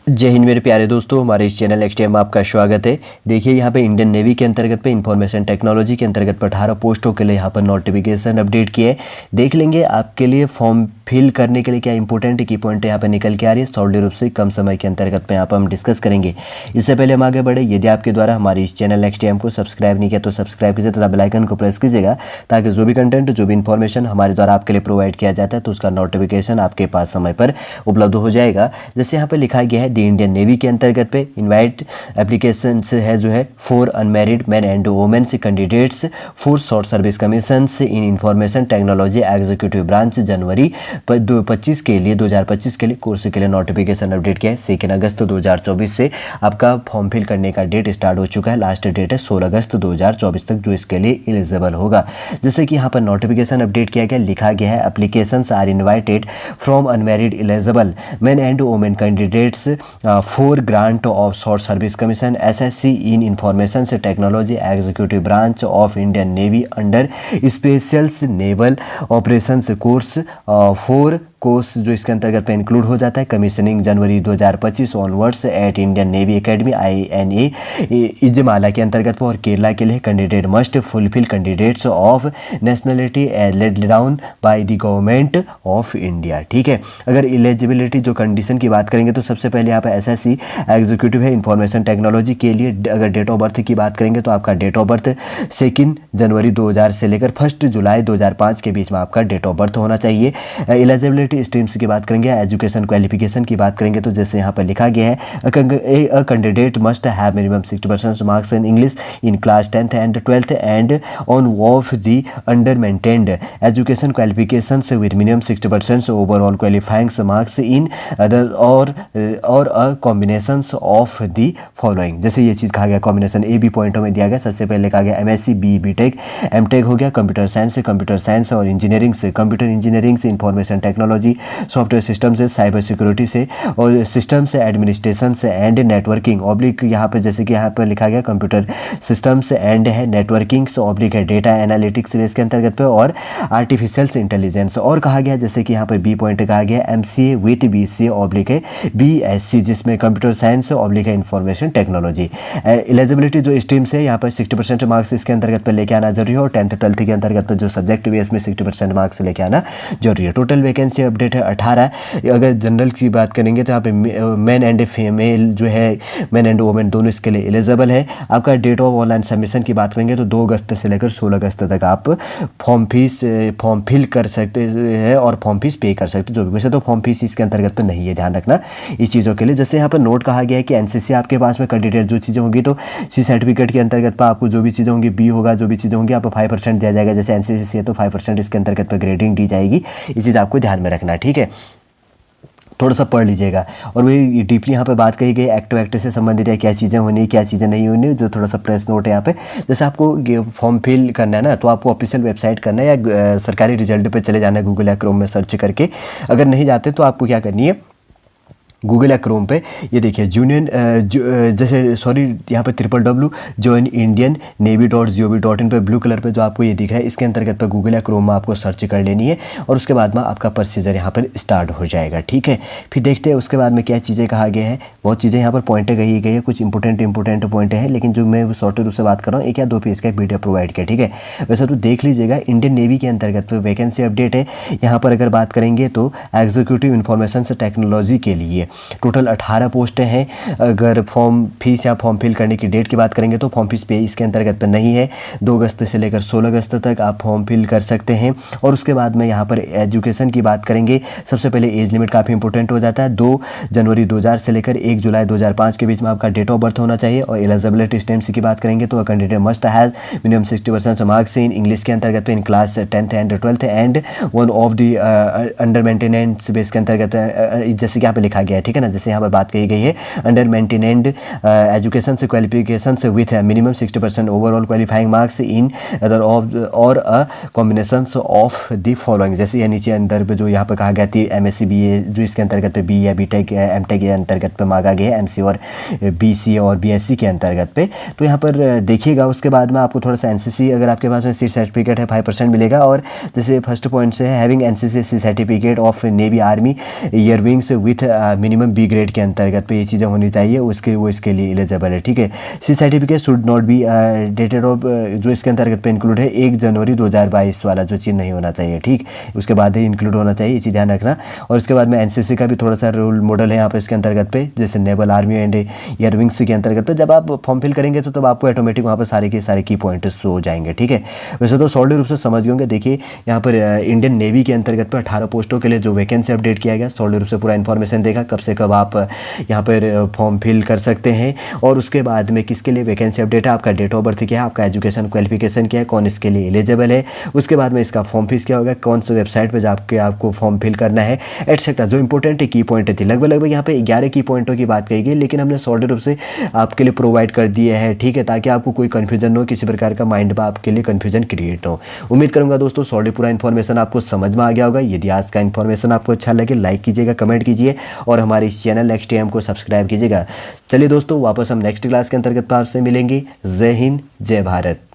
जय हिंद मेरे प्यारे दोस्तों, हमारे इस चैनल एक्सटीएम में आपका स्वागत है। देखिए यहाँ पे इंडियन नेवी के अंतर्गत पे इंफॉर्मेशन टेक्नोलॉजी के अंतर्गत 18 पोस्टों के लिए यहाँ पर नोटिफिकेशन अपडेट किए है। देख लेंगे आपके लिए फॉर्म फिल करने के लिए क्या इंपॉर्टेंट की पॉइंट यहाँ पर निकल के आ रही है, सॉलिड रूप से कम समय के अंतर्गत पे यहाँ पर हम डिस्कस करेंगे। इससे पहले हम आगे बढ़े, यदि आपके द्वारा हमारे इस चैनल एक्सटीएम को सब्सक्राइब नहीं किया तो सब्सक्राइब कीजिए तथा बेल आइकन को प्रेस कीजिएगा, ताकि जो भी कंटेंट जो भी इन्फॉर्मेशन हमारे द्वारा आपके लिए प्रोवाइड किया जाता है तो उसका नोटिफिकेशन आपके पास समय पर उपलब्ध हो जाएगा। जैसे यहाँ पर लिखा गया है, दी इंडियन नेवी के अंतर्गत पे इनवाइट एप्लीकेशन है जो है for unmarried man and women candidates for short service commission in information technology executive branch January 2025 के लिए 2025 के लिए कोर्स के लिए नोटिफिकेशन अपडेट किया है। 2 अगस्त 2024 से आपका फॉर्म फिल करने का डेट स्टार्ट हो चुका है। लास्ट डेट है 16 अगस्त 2024 तक जो इसके लिए एलिजिबल होगा। जैसे कि यहाँ पर नोटिफिकेशन अपडेट किया गया, लिखा गया है applications are invited from unmarried eligible man and women candidates for grant of short service commission SSC in information technology executive branch of Indian Navy under special naval operations course for course जो इसके अंतर्गत पे include हो जाता है commissioning January 2025 onwards at Indian Navy Academy INA Ezhimala के अंतर्गत और केरला के लिए candidate must fulfil candidates of nationality age laid down by the government of India. ठीक है, अगर एलिजिबिलिटी जो कंडीशन की बात करेंगे तो सबसे पहले यहाँ पे SSC एग्जीक्यूटिव है इंफॉर्मेशन टेक्नोलॉजी के लिए। अगर डेट ऑफ बर्थ की बात करेंगे तो आपका डेट ऑफ बर्थ 2 जनवरी 2000 से लेकर 1 जुलाई 2005 के बीच में आपका डेट ऑफ बर्थ होना चाहिए। एलिजिबिलिटी स्ट्रीम्स की बात करेंगे, एजुकेशन क्वालिफिकेशन की बात करेंगे तो जैसे यहाँ पर लिखा गया है candidate must have minimum 60% marks in English in class 10th and 12th and on of the under maintained education qualification with minimum 60% overall qualifying marks in other और a combination of the following. जैसे ये चीज़ कहा गया, combination A B पॉइंटों में दिया गया। सबसे पहले कहा गया MSc B BTech MTech हो गया, कंप्यूटर साइंस और इंजीनियरिंग से कंप्यूटर इंजीनियरिंग से इंफॉर्मेशन टेक्नोलॉजी सॉफ्टवेयर सिस्टम से साइबर सिक्योरिटी से और सिस्टम से एडमिनिस्ट्रेशन से एंड नेटवर्किंग ऑब्लिक यहाँ पे जैसे कि यहाँ पर लिखा गया कंप्यूटर सिस्टम्स एंड है नेटवर्किंग से ऑब्लिक है डेटा एनालिटिक्स इसके अंतर्गत पे और आर्टिफिशियल इंटेलिजेंस। और कहा गया जैसे कि यहाँ पर B पॉइंट कहा गया MCA विथ BCA ऑब्लिक है BSc जिसमें कंप्यूटर साइंस ऑब्लिक है इंफॉर्मेशन टेक्नोलॉजी। एलिजिबिलिटी जो स्ट्रीम्स है यहाँ पर 60% मार्क्स इसके अंतर्गत पर लेके आना जरूरी है और 10th 12th के अंतर्गत पर जो सब्जेक्ट बेस में 60% मार्क्स लेके आना जरूरी है। टोटल वैकेंसी अपडेट है 18। अगर जनरल की बात करेंगे तो यहाँ पे मैन एंड फीमेल जो है मैन एंड वुमेन दोनों इसके लिए एलिजिबल है। आपका डेट ऑफ ऑनलाइन सबमिशन की बात करेंगे तो 2 अगस्त से लेकर 16 अगस्त तक आप फॉर्म फिल कर सकते हैं और फॉर्म फीस पे कर सकते हैं। जो भी वैसे तो फॉर्म फीस इसके अंतर्गत पर नहीं है, ध्यान रखना इस चीज़ों के लिए। जैसे यहाँ पर नोट कहा गया है कि NCC आपके पास में कैंडिडेट जो चीज़ें होंगी तो C सर्टिफिकेट के अंतर्गत पर आपको जो भी चीज़ें होंगी B होगा, जो भी चीज़ें होंगी आपको 5% दिया जाएगा। जैसे NCC है तो 5% इसके अंतर्गत पर ग्रेडिंग दी जाएगी। ये चीज़ आपको ध्यान में रखना है, ठीक है, थोड़ा सा पढ़ लीजिएगा। और वही डीपली यहाँ पे बात कही गई एक्ट से संबंधित है, क्या चीज़ें होनी क्या चीज़ें नहीं होनी, जो थोड़ा सा प्रेस नोट है यहाँ पे। जैसे आपको फॉर्म फिल करना है ना तो आपको ऑफिशियल वेबसाइट करना है या सरकारी रिजल्ट पे चले जाना है गूगल या क्रोम में सर्च करके। अगर नहीं जाते तो आपको क्या करनी है, गूगल या क्रोम पे ये देखिए यहाँ पे www join Indian Navy.gov.in पे ब्लू कलर पे जो आपको ये दिख रहा है इसके अंतर्गत पर गूगल या क्रोम में आपको सर्च कर लेनी है और उसके बाद में आपका प्रोसीजर यहाँ पर स्टार्ट हो जाएगा। ठीक है, फिर देखते हैं उसके बाद में क्या चीज़ें कहा गया है। बहुत चीज़ें यहाँ पर पॉइंटें कही गई है, कुछ इंपॉर्टेंट पॉइंट है, लेकिन जो मैं शॉर्ट रूप से बात कर रहा हूँ 1 या 2 पेज का एक वीडियो प्रोवाइड किया। ठीक है, वैसे तो देख लीजिएगा। इंडियन नेवी के अंतर्गत पर वैकेंसी अपडेट है। यहाँ पर अगर बात करेंगे तो एग्जीक्यूटिव इंफॉर्मेशन टेक्नोलॉजी के लिए टोटल 18 पोस्टें हैं। अगर फॉर्म फीस या फॉर्म फिल करने की डेट की बात करेंगे तो फॉर्म फीस पे इसके अंतर्गत पर नहीं है। 2 अगस्त से लेकर 16 अगस्त तक आप फॉर्म फिल कर सकते हैं। और उसके बाद में यहाँ पर एजुकेशन की बात करेंगे, सबसे पहले एज लिमिट काफ़ी इंपॉर्टेंट हो जाता है। 2 जनवरी 2000 से लेकर 1 जुलाई 2005 के बीच में आपका डेट ऑफ बर्थ होना चाहिए। और एलिजिबिलिटी स्ट्रीम्स की बात करेंगे तो candidate must has minimum 60% marks in English के अंतर्गत इन class 10th and 12th and one of the under maintenance base के अंतर्गत जैसे कि यहाँ पे लिखा गया है। ठीक है ना, जैसे यहाँ पर बात कही गई है अंडर मेंटेनेंड एजुकेशन से क्वालिफिकेशन से with minimum 60% overall qualifying marks in other of और a combination of the following. जैसे ये नीचे अंदर पे जो यहाँ पर कहा गया थी MSc BA जो इसके अंतर्गत पे B या BTech MTech के अंतर्गत पे मांगा गया है, MC और BCA और BSc के अंतर्गत पे। तो यहाँ पर देखिएगा। उसके बाद में आपको थोड़ा सा NCC अगर आपके पास में C सर्टिफिकेट है 5% मिलेगा। और जैसे फर्स्ट पॉइंट से है having NCC certificate of navy army air wings with minimum B grade के अंतर्गत पे ये चीज़ें होनी चाहिए, वो इसके लिए एलिजिबल है। ठीक है, C certificate should not be dated of, जो इसके अंतर्गत पे इंक्लूड है 1 जनवरी 2022 वाला जो चीज़ नहीं होना चाहिए। ठीक, उसके बाद ही इंक्लूड होना चाहिए, इसी ध्यान रखना। और उसके बाद में एनसीसी का भी थोड़ा सा रोल मॉडल है यहाँ पे इसके अंतर्गत पे, जैसे naval, army and air wings के अंतर्गत पे जब आप फॉर्म फिल करेंगे तो तब आपको ऑटोमेटिक वहाँ पर सारे के सारे की पॉइंट शो हो जाएंगे। ठीक है, वैसे तो सॉलिड रूप से समझ गए होंगे। देखिए यहाँ पर इंडियन नेवी के अंतर्गत पर 18 पोस्टों के लिए जो वैकेंसी अपडेट किया गया, सॉलिड रूप से पूरा इन्फॉर्मेशन देखा, कब से कब आप यहाँ पर फॉर्म फिल कर सकते हैं, और उसके बाद में किसके लिए वैकेंसी अपडेट है, आपका डेट ऑफ बर्थ क्या है, आपका एजुकेशन क्वालिफिकेशन क्या है, कौन इसके लिए एलिजिबल है, उसके बाद में इसका फॉर्म फीस क्या होगा, कौन से वेबसाइट पर जाकर आपको फॉर्म फिल करना है, एटसेट्रा। जो इंपॉर्टेंट की पॉइंट थी, लगभग यहाँ पे 11 की पॉइंटों की बात कही गई, लेकिन हमने सॉलिड रूप से आपके लिए प्रोवाइड कर दिए हैं। ठीक है, ताकि आपको कोई कन्फ्यूजन न हो, किसी प्रकार का माइंड में आपके लिए कन्फ्यूजन क्रिएट हो। उम्मीद करूंगा दोस्तों सॉलिड पूरा इन्फॉर्मेशन आपको समझ में आ गया होगा। यदि आज का इन्फॉर्मेशन आपको अच्छा लगे, लाइक कीजिएगा, कमेंट कीजिए और हमारे इस चैनल XTM को सब्सक्राइब कीजिएगा। चलिए दोस्तों, वापस हम नेक्स्ट क्लास के अंतर्गत आपसे मिलेंगे। जय हिंद, जय भारत।